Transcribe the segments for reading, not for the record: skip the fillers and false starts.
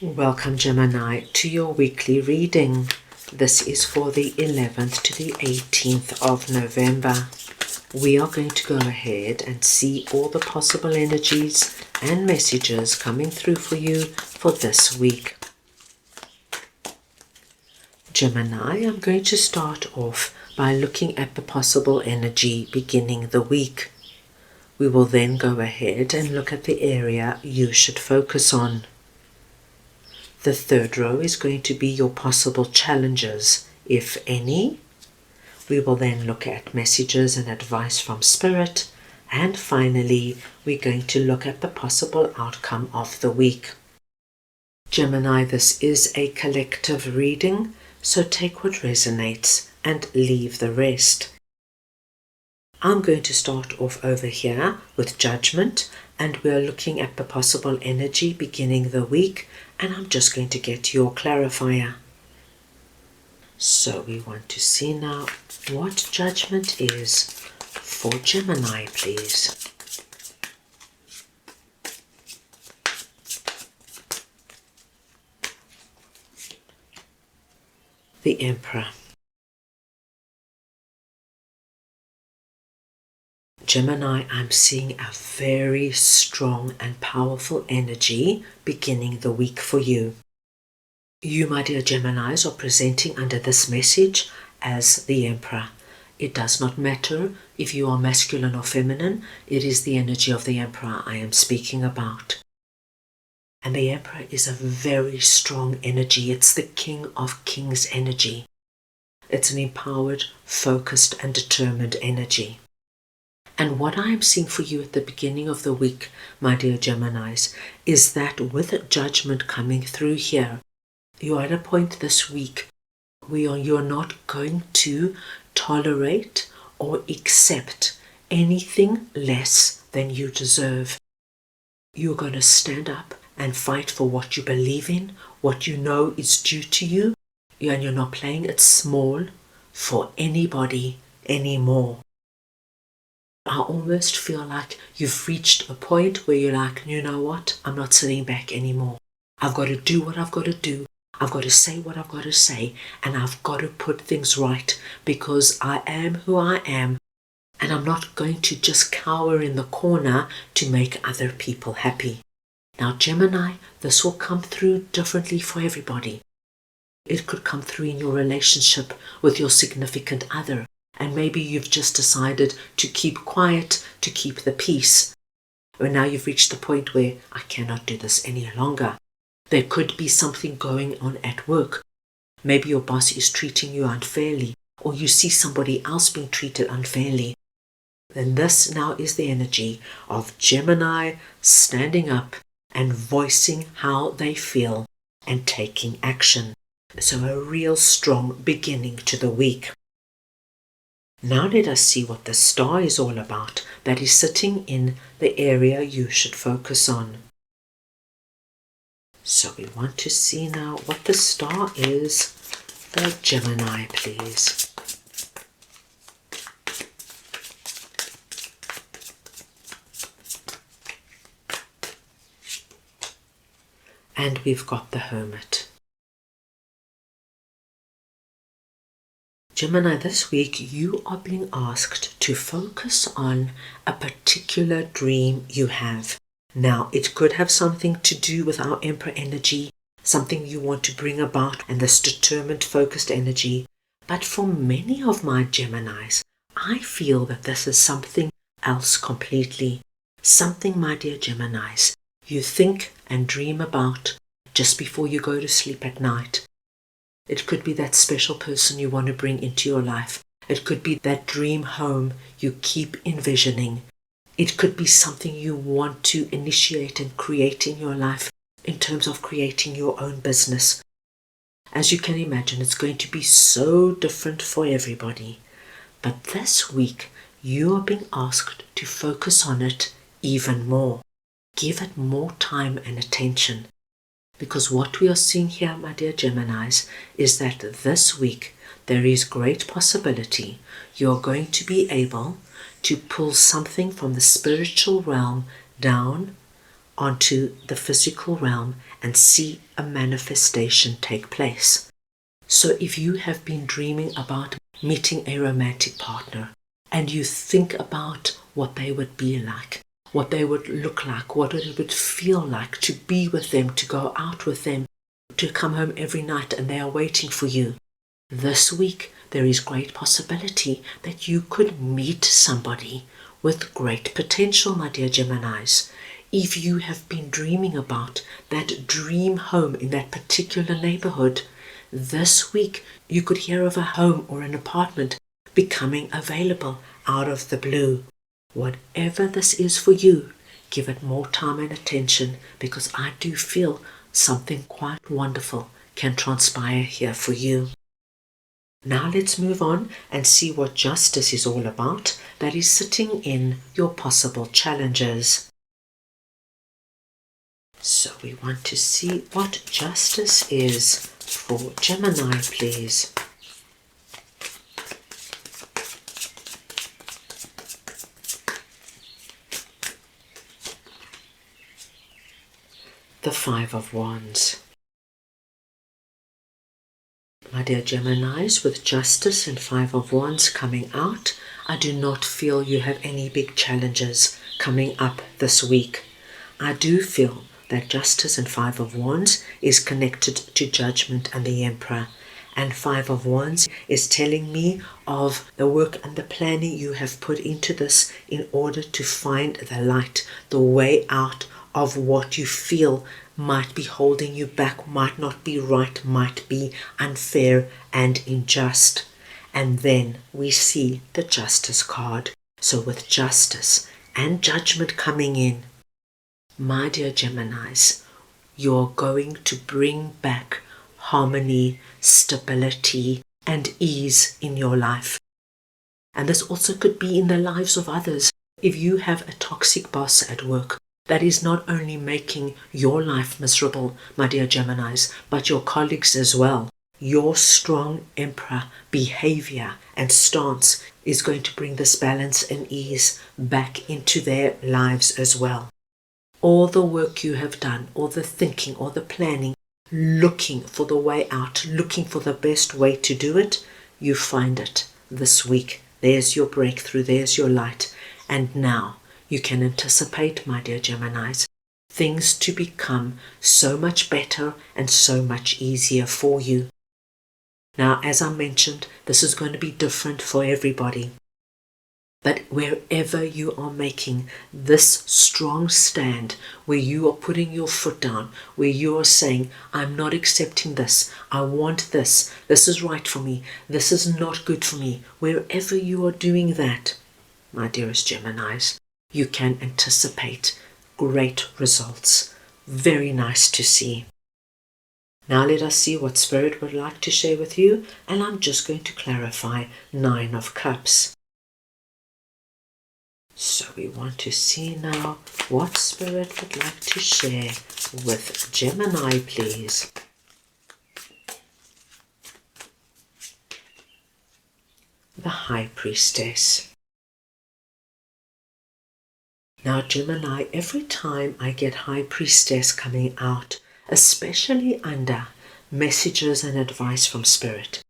Welcome, Gemini, to your weekly reading. This is for the 11th to the 18th of November. We are going to go ahead and see all the possible energies and messages coming through for you for this week. Gemini, I'm going to start off by looking at the possible energy beginning the week. We will then go ahead and look at the area you should focus on. The third row is going to be your possible challenges, if any. We will then look at messages and advice from Spirit. And finally, we're going to look at the possible outcome of the week. Gemini, this is a collective reading, so take what resonates and leave the rest. I'm going to start off over here with Judgment, and we're looking at the possible energy beginning the week, and I'm just going to get your clarifier. So we want to see now what Judgment is for Gemini, please. The Emperor. Gemini, I'm seeing a very strong and powerful energy beginning the week for you. You, my dear Geminis, are presenting under this message as the Emperor. It does not matter if you are masculine or feminine, it is the energy of the Emperor I am speaking about. And the Emperor is a very strong energy. It's the King of Kings energy. It's an empowered, focused, and determined energy. And what I am seeing for you at the beginning of the week, my dear Geminis, is that with Judgment coming through here, you are at a point this week where you're not going to tolerate or accept anything less than you deserve. You're going to stand up and fight for what you believe in, what you know is due to you, and you're not playing it small for anybody anymore. I almost feel like you've reached a point where you're like, you know what, I'm not sitting back anymore. I've got to do what I've got to do. I've got to say what I've got to say, and I've got to put things right because I am who I am, and I'm not going to just cower in the corner to make other people happy. Now, Gemini, this will come through differently for everybody. It could come through in your relationship with your significant other. And maybe you've just decided to keep quiet, to keep the peace. And now you've reached the point where I cannot do this any longer. There could be something going on at work. Maybe your boss is treating you unfairly, or you see somebody else being treated unfairly. Then this now is the energy of Gemini standing up and voicing how they feel and taking action. So a real strong beginning to the week. Now let us see what the star is all about that is sitting in the area you should focus on. So we want to see now what the star is for Gemini, please. And we've got the Hermit. Gemini, this week you are being asked to focus on a particular dream you have. Now, it could have something to do with our Emperor energy, something you want to bring about and this determined, focused energy. But for many of my Geminis, I feel that this is something else completely. Something, my dear Geminis, you think and dream about just before you go to sleep at night. It could be that special person you want to bring into your life. It could be that dream home you keep envisioning. It could be something you want to initiate and create in your life in terms of creating your own business. As you can imagine, it's going to be so different for everybody. But this week, you are being asked to focus on it even more. Give it more time and attention. Because what we are seeing here, my dear Geminis, is that this week there is great possibility you're going to be able to pull something from the spiritual realm down onto the physical realm and see a manifestation take place. So if you have been dreaming about meeting a romantic partner and you think about what they would be like, what they would look like, what it would feel like to be with them, to go out with them, to come home every night and they are waiting for you. This week, there is great possibility that you could meet somebody with great potential, my dear Geminis. If you have been dreaming about that dream home in that particular neighborhood, this week you could hear of a home or an apartment becoming available out of the blue. Whatever this is for you, give it more time and attention, because I do feel something quite wonderful can transpire here for you. Now let's move on and see what justice is all about, that is sitting in your possible challenges. So we want to see what justice is for Gemini, please. The Five of Wands. My dear Geminis, with Justice and Five of Wands coming out, I do not feel you have any big challenges coming up this week. I do feel that Justice and Five of Wands is connected to Judgment and the Emperor. And Five of Wands is telling me of the work and the planning you have put into this in order to find the light, the way out of what you feel might be holding you back, might not be right, might be unfair and unjust. And then we see the Justice card. So with Justice and Judgment coming in, my dear Geminis, you're going to bring back harmony, stability, and ease in your life. And this also could be in the lives of others. If you have a toxic boss at work, that is not only making your life miserable, my dear Geminis, but your colleagues as well. Your strong Emperor behavior and stance is going to bring this balance and ease back into their lives as well. All the work you have done, all the thinking, all the planning, looking for the way out, looking for the best way to do it, you find it this week. There's your breakthrough, there's your light. And now you can anticipate, my dear Geminis, things to become so much better and so much easier for you. Now, as I mentioned, this is going to be different for everybody. But wherever you are making this strong stand, where you are putting your foot down, where you are saying, I'm not accepting this, I want this is right for me, this is not good for me, wherever you are doing that, my dearest Geminis, you can anticipate great results. Very nice to see. Now let us see what Spirit would like to share with you, and I'm just going to clarify Nine of Cups. So we want to see now what Spirit would like to share with Gemini, please. The High Priestess. Now Gemini, every time I get High Priestess coming out, especially under messages and advice from Spirit,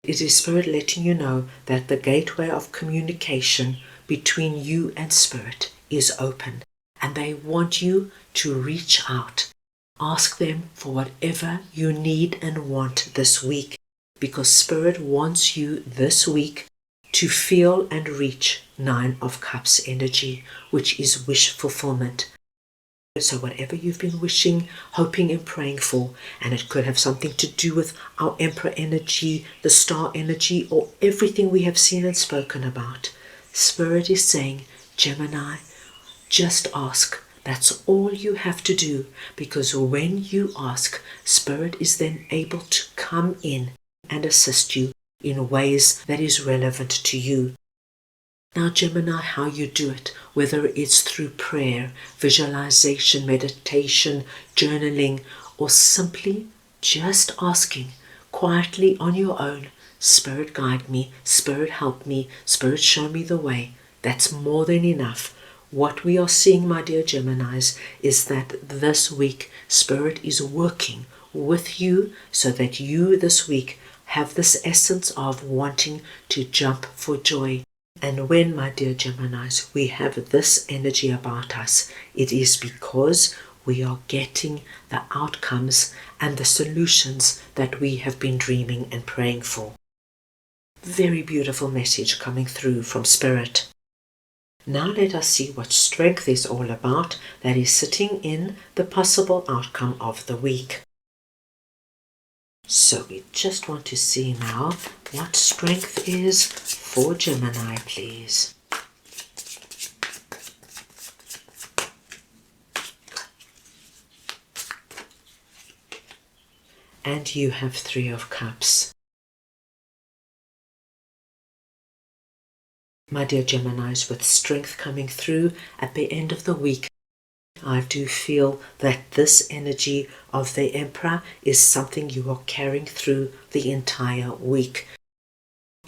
it is Spirit letting you know that the gateway of communication between you and Spirit is open, and they want you to reach out. Ask them for whatever you need and want this week, because Spirit wants you this week to feel and reach Nine of Cups energy, which is wish fulfillment. So whatever you've been wishing, hoping and praying for, and it could have something to do with our Emperor energy, the star energy, or everything we have seen and spoken about, Spirit is saying, Gemini, just ask. That's all you have to do, because when you ask, Spirit is then able to come in and assist you in ways that is relevant to you. Now, Gemini, how you do it, whether it's through prayer, visualization, meditation, journaling, or simply just asking quietly on your own, Spirit guide me, Spirit help me, Spirit show me the way. That's more than enough. What we are seeing, my dear Geminis, is that this week Spirit is working with you so that you this week have this essence of wanting to jump for joy. And when, my dear Geminis, we have this energy about us, it is because we are getting the outcomes and the solutions that we have been dreaming and praying for. Very beautiful message coming through from Spirit. Now let us see what strength is all about that is sitting in the possible outcome of the week. So we just want to see now what strength is for Gemini, please. And you have Three of Cups. My dear Geminis, with strength coming through at the end of the week, I do feel that this energy of the Emperor is something you are carrying through the entire week.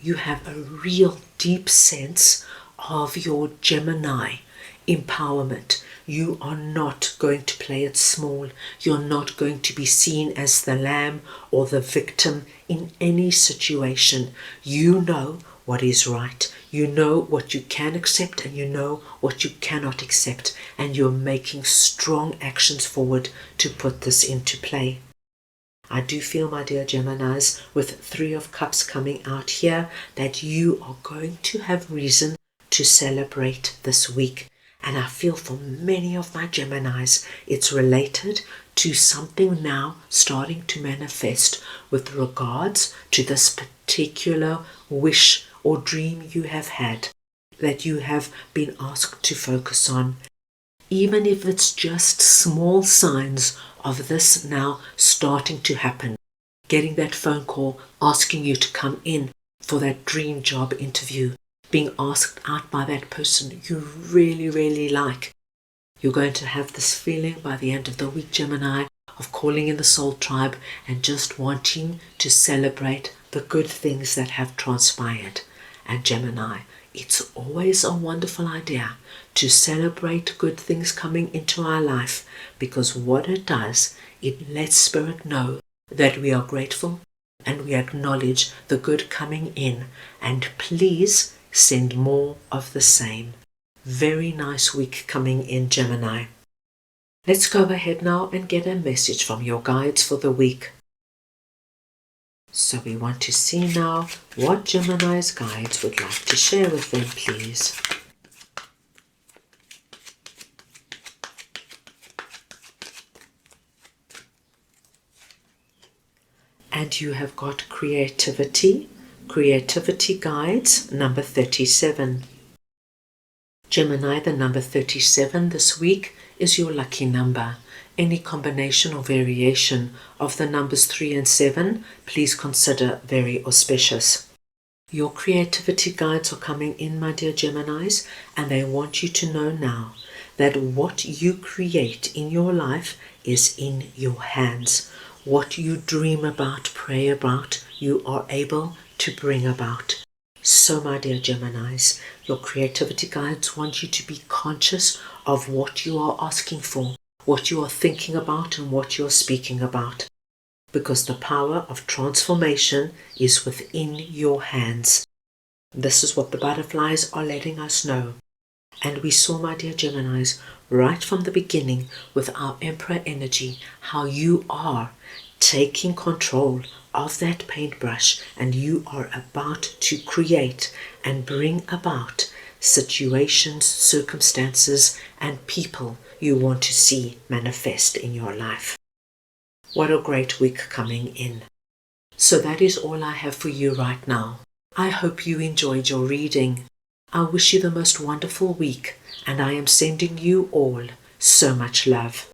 You have a real deep sense of your Gemini empowerment. You are not going to play it small. You're not going to be seen as the lamb or the victim in any situation. You know what is right. You know what you can accept and you know what you cannot accept. And you're making strong actions forward to put this into play. I do feel, my dear Geminis, with Three of Cups coming out here, that you are going to have reason to celebrate this week. And I feel for many of my Geminis, it's related to something now starting to manifest with regards to this particular wish or dream you have had, that you have been asked to focus on. Even if it's just small signs of this now starting to happen. Getting that phone call asking you to come in for that dream job interview. Being asked out by that person you really, really like. You're going to have this feeling by the end of the week, Gemini, of calling in the soul tribe and just wanting to celebrate the good things that have transpired. And Gemini, it's always a wonderful idea to celebrate good things coming into our life, because what it does, it lets Spirit know that we are grateful and we acknowledge the good coming in, and please send more of the same. Very nice week coming in, Gemini. Let's go ahead now and get a message from your guides for the week. So we want to see now what Gemini's guides would like to share with them, please. And you have got creativity guides, number 37. Gemini, the number 37 this week is your lucky number. Any combination or variation of the numbers 3 and 7, please consider very auspicious. Your creativity guides are coming in, my dear Geminis, and they want you to know now that what you create in your life is in your hands. What you dream about, pray about, you are able to bring about. So, my dear Geminis, your creativity guides want you to be conscious of what you are asking for, what you are thinking about, and what you are speaking about. Because the power of transformation is within your hands. This is what the butterflies are letting us know. And we saw, my dear Geminis, right from the beginning with our Emperor energy, how you are taking control of that paintbrush and you are about to create and bring about situations, circumstances, and people you want to see manifest in your life. What a great week coming in. So that is all I have for you right now. I hope you enjoyed your reading. I wish you the most wonderful week, and I am sending you all so much love.